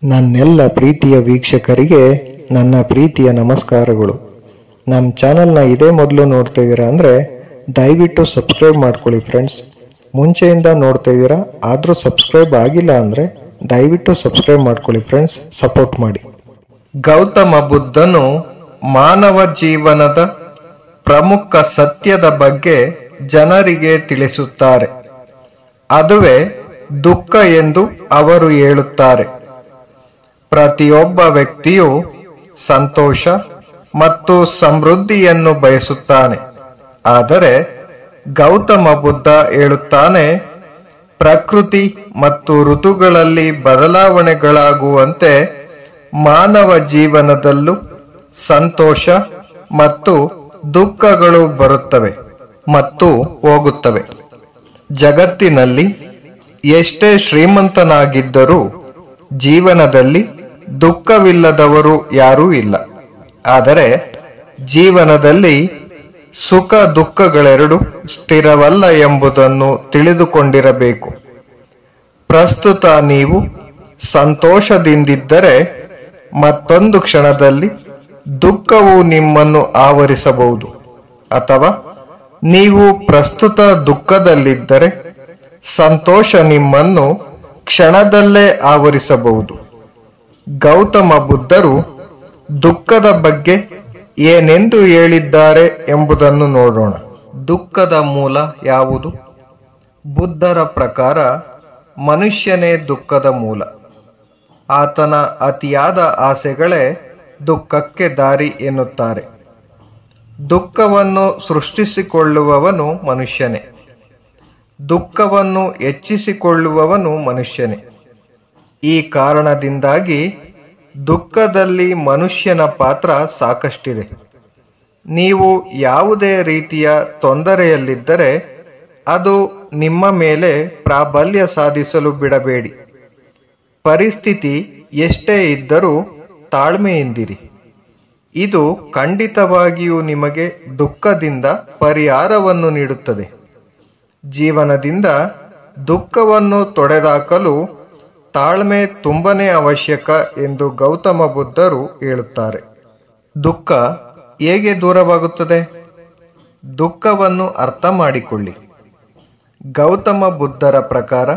ನನ್ನೆಲ್ಲ ಪ್ರೀತಿಯ ವೀಕ್ಷಕರಿಗೆ ನನ್ನ ಪ್ರೀತಿಯ ನಮಸ್ಕಾರಗಳು. ನಮ್ಮ ಚಾನಲ್ನ ಇದೇ ಮೊದಲು ನೋಡ್ತಿದ್ದೀರಾ ಅಂದರೆ ದಯವಿಟ್ಟು ಸಬ್ಸ್ಕ್ರೈಬ್ ಮಾಡ್ಕೊಳ್ಳಿ ಫ್ರೆಂಡ್ಸ್. ಮುಂಚೆಯಿಂದ ನೋಡ್ತಿದ್ದೀರಾ ಆದರೂ ಸಬ್ಸ್ಕ್ರೈಬ್ ಆಗಿಲ್ಲ ಅಂದರೆ ದಯವಿಟ್ಟು ಸಬ್ಸ್ಕ್ರೈಬ್ ಮಾಡ್ಕೊಳ್ಳಿ ಫ್ರೆಂಡ್ಸ್, ಸಪೋರ್ಟ್ ಮಾಡಿ. ಗೌತಮ ಬುದ್ಧನು ಮಾನವ ಜೀವನದ ಪ್ರಮುಖ ಸತ್ಯದ ಬಗ್ಗೆ ಜನರಿಗೆ ತಿಳಿಸುತ್ತಾರೆ. ಅದುವೇ ದುಃಖ ಎಂದು ಅವರು ಹೇಳುತ್ತಾರೆ. ಪ್ರತಿಯೊಬ್ಬ ವ್ಯಕ್ತಿಯು ಸಂತೋಷ ಮತ್ತು ಸಮೃದ್ಧಿಯನ್ನು ಬಯಸುತ್ತಾನೆ. ಆದರೆ ಗೌತಮ ಬುದ್ಧ ಹೇಳುತ್ತಾನೆ, ಪ್ರಕೃತಿ ಮತ್ತು ಋತುಗಳಲ್ಲಿ ಬದಲಾವಣೆಗಳಾಗುವಂತೆ ಮಾನವ ಜೀವನದಲ್ಲೂ ಸಂತೋಷ ಮತ್ತು ದುಃಖಗಳು ಬರುತ್ತವೆ ಮತ್ತು ಹೋಗುತ್ತವೆ. ಜಗತ್ತಿನಲ್ಲಿ ಎಷ್ಟೇ ಶ್ರೀಮಂತನಾಗಿದ್ದರೂ ಜೀವನದಲ್ಲಿ ದುಃಖವಿಲ್ಲದವರು ಯಾರೂ ಇಲ್ಲ. ಆದರೆ ಜೀವನದಲ್ಲಿ ಸುಖ ದುಃಖಗಳೆರಡು ಸ್ಥಿರವಲ್ಲ ಎಂಬುದನ್ನು ತಿಳಿದುಕೊಂಡಿರಬೇಕು. ಪ್ರಸ್ತುತ ನೀವು ಸಂತೋಷದಿಂದಿದ್ದರೆ ಮತ್ತೊಂದು ಕ್ಷಣದಲ್ಲಿ ದುಃಖವು ನಿಮ್ಮನ್ನು ಆವರಿಸಬಹುದು. ಅಥವಾ ನೀವು ಪ್ರಸ್ತುತ ದುಃಖದಲ್ಲಿದ್ದರೆ ಸಂತೋಷ ನಿಮ್ಮನ್ನು ಕ್ಷಣದಲ್ಲೇ ಆವರಿಸಬಹುದು. ಗೌತಮ ಬುದ್ಧರು ದುಃಖದ ಬಗ್ಗೆ ಏನೆಂದು ಹೇಳಿದ್ದಾರೆ ಎಂಬುದನ್ನು ನೋಡೋಣ. ದುಃಖದ ಮೂಲ ಯಾವುದು? ಬುದ್ಧರ ಪ್ರಕಾರ ಮನುಷ್ಯನೇ ದುಃಖದ ಮೂಲ. ಆತನ ಅತಿಯಾದ ಆಸೆಗಳೇ ದುಃಖಕ್ಕೆ ದಾರಿ ಎನ್ನುತ್ತಾರೆ. ದುಃಖವನ್ನು ಸೃಷ್ಟಿಸಿಕೊಳ್ಳುವವನು ಮನುಷ್ಯನೇ. ದುಃಖವನ್ನು ಹೆಚ್ಚಿಸಿಕೊಳ್ಳುವವನು ಮನುಷ್ಯನೇ. ಈ ಕಾರಣದಿಂದಾಗಿ ದುಃಖದಲ್ಲಿ ಮನುಷ್ಯನ ಪಾತ್ರ ಸಾಕಷ್ಟಿದೆ. ನೀವು ಯಾವುದೇ ರೀತಿಯ ತೊಂದರೆಯಲ್ಲಿದ್ದರೆ ಅದು ನಿಮ್ಮ ಮೇಲೆ ಪ್ರಾಬಲ್ಯ ಸಾಧಿಸಲು ಬಿಡಬೇಡಿ. ಪರಿಸ್ಥಿತಿ ಎಷ್ಟೇ ಇದ್ದರೂ ತಾಳ್ಮೆಯಿಂದಿರಿ. ಇದು ಖಂಡಿತವಾಗಿಯೂ ನಿಮಗೆ ದುಃಖದಿಂದ ಪರಿಹಾರವನ್ನು ನೀಡುತ್ತದೆ. ಜೀವನದಿಂದ ದುಃಖವನ್ನು ತೊಡೆದಾಕಲು ತಾಳ್ಮೆ ತುಂಬನೇ ಅವಶ್ಯಕ ಎಂದು ಗೌತಮ ಬುದ್ಧರು ಹೇಳುತ್ತಾರೆ. ದುಃಖ ಹೇಗೆ ದೂರವಾಗುತ್ತದೆ? ದುಃಖವನ್ನು ಅರ್ಥ ಮಾಡಿಕೊಳ್ಳಿ. ಗೌತಮ ಬುದ್ಧರ ಪ್ರಕಾರ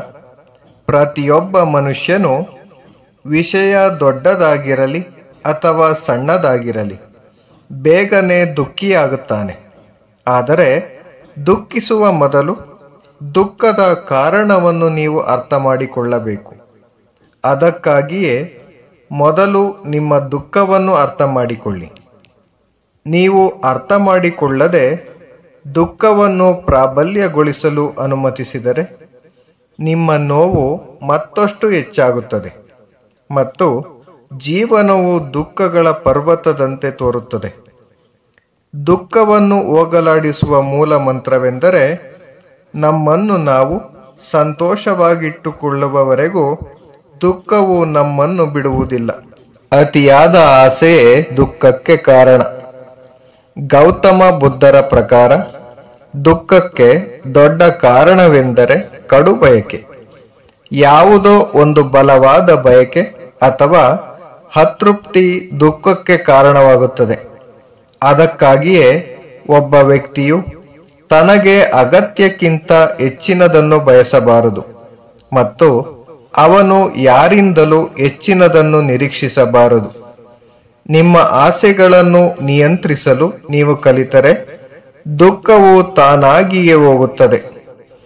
ಪ್ರತಿಯೊಬ್ಬ ಮನುಷ್ಯನು ವಿಷಯ ದೊಡ್ಡದಾಗಿರಲಿ ಅಥವಾ ಸಣ್ಣದಾಗಿರಲಿ ಬೇಗನೆ ದುಃಖಿಯಾಗುತ್ತಾನೆ. ಆದರೆ ದುಃಖಿಸುವ ಮೊದಲು ದುಃಖದ ಕಾರಣವನ್ನು ನೀವು ಅರ್ಥ ಮಾಡಿಕೊಳ್ಳಬೇಕು. ಅದಕ್ಕಾಗಿಯೇ ಮೊದಲು ನಿಮ್ಮ ದುಃಖವನ್ನು ಅರ್ಥ ಮಾಡಿಕೊಳ್ಳಿ. ನೀವು ಅರ್ಥ ಮಾಡಿಕೊಳ್ಳದೆ ದುಃಖವನ್ನು ಪ್ರಾಬಲ್ಯಗೊಳಿಸಲು ಅನುಮತಿಸಿದರೆ ನಿಮ್ಮ ನೋವು ಮತ್ತಷ್ಟು ಹೆಚ್ಚಾಗುತ್ತದೆ ಮತ್ತು ಜೀವನವು ದುಃಖಗಳ ಪರ್ವತದಂತೆ ತೋರುತ್ತದೆ. ದುಃಖವನ್ನು ಹೋಗಲಾಡಿಸುವ ಮೂಲ ಮಂತ್ರವೆಂದರೆ ನಮ್ಮನ್ನು ನಾವು ಸಂತೋಷವಾಗಿಟ್ಟುಕೊಳ್ಳುವವರೆಗೂ ದುಃಖವು ನಮ್ಮನ್ನು ಬಿಡುವುದಿಲ್ಲ. ಅತಿಯಾದ ಆಸೆಯೇ ದುಃಖಕ್ಕೆ ಕಾರಣ. ಗೌತಮ ಬುದ್ಧರ ಪ್ರಕಾರ ದುಃಖಕ್ಕೆ ದೊಡ್ಡ ಕಾರಣವೆಂದರೆ ಕಡು ಬಯಕೆ. ಯಾವುದೋ ಒಂದು ಬಲವಾದ ಬಯಕೆ ಅಥವಾ ಅತೃಪ್ತಿ ದುಃಖಕ್ಕೆ ಕಾರಣವಾಗುತ್ತದೆ. ಅದಕ್ಕಾಗಿಯೇ ಒಬ್ಬ ವ್ಯಕ್ತಿಯು ತನಗೆ ಅಗತ್ಯಕ್ಕಿಂತ ಹೆಚ್ಚಿನದನ್ನು ಬಯಸಬಾರದು ಮತ್ತು ಅವನು ಯಾರಿಂದಲೂ ಹೆಚ್ಚಿನದನ್ನು ನಿರೀಕ್ಷಿಸಬಾರದು. ನಿಮ್ಮ ಆಸೆಗಳನ್ನು ನಿಯಂತ್ರಿಸಲು ನೀವು ಕಲಿತರೆ ದುಃಖವು ತಾನಾಗಿಯೇ ಹೋಗುತ್ತದೆ.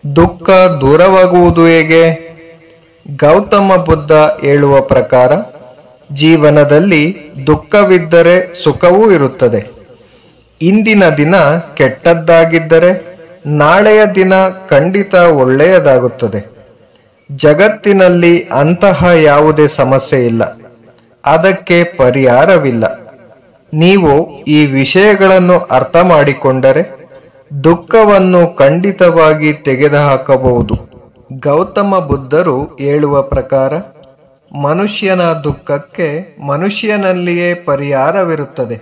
ದುಃಖ ದೂರವಾಗುವುದು ಹೇಗೆ? ಗೌತಮ ಬುದ್ಧ ಹೇಳುವ ಪ್ರಕಾರ ಜೀವನದಲ್ಲಿ ದುಃಖವಿದ್ದರೆ ಸುಖವೂ ಇರುತ್ತದೆ. ಇಂದಿನ ದಿನ ಕೆಟ್ಟದ್ದಾಗಿದ್ದರೆ ನಾಳೆಯ ದಿನ ಖಂಡಿತ ಒಳ್ಳೆಯದಾಗುತ್ತದೆ. ಜಗತ್ತಿನಲ್ಲಿ ಅಂತಹ ಯಾವುದೇ ಸಮಸ್ಯೆ ಇಲ್ಲ, ಅದಕ್ಕೆ ಪರಿಹಾರವಿಲ್ಲ. ನೀವು ಈ ವಿಷಯಗಳನ್ನು ಅರ್ಥ ಮಾಡಿಕೊಂಡರೆ ದುಃಖವನ್ನು ಖಂಡಿತವಾಗಿ ತೆಗೆದುಹಾಕಬಹುದು. ಗೌತಮ ಬುದ್ಧರು ಹೇಳುವ ಪ್ರಕಾರ ಮನುಷ್ಯನ ದುಃಖಕ್ಕೆ ಮನುಷ್ಯನಲ್ಲಿಯೇ ಪರಿಹಾರವಿರುತ್ತದೆ.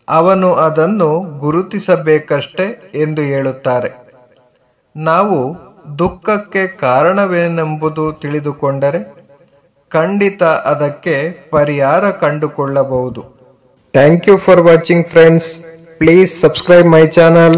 ಅವನು ಅದನ್ನು ಗುರುತಿಸಬೇಕಷ್ಟೆ ಎಂದು ಹೇಳುತ್ತಾರೆ. ನಾವು ದುಃಖಕ್ಕೆ ಕಾರಣವೇನೆಂಬುದು ತಿಳಿದುಕೊಂಡರೆ ಖಂಡಿತ ಅದಕ್ಕೆ ಪರಿಹಾರ ಕಂಡುಕೊಳ್ಳಬಹುದು. Thank you for watching friends. Please subscribe my channel.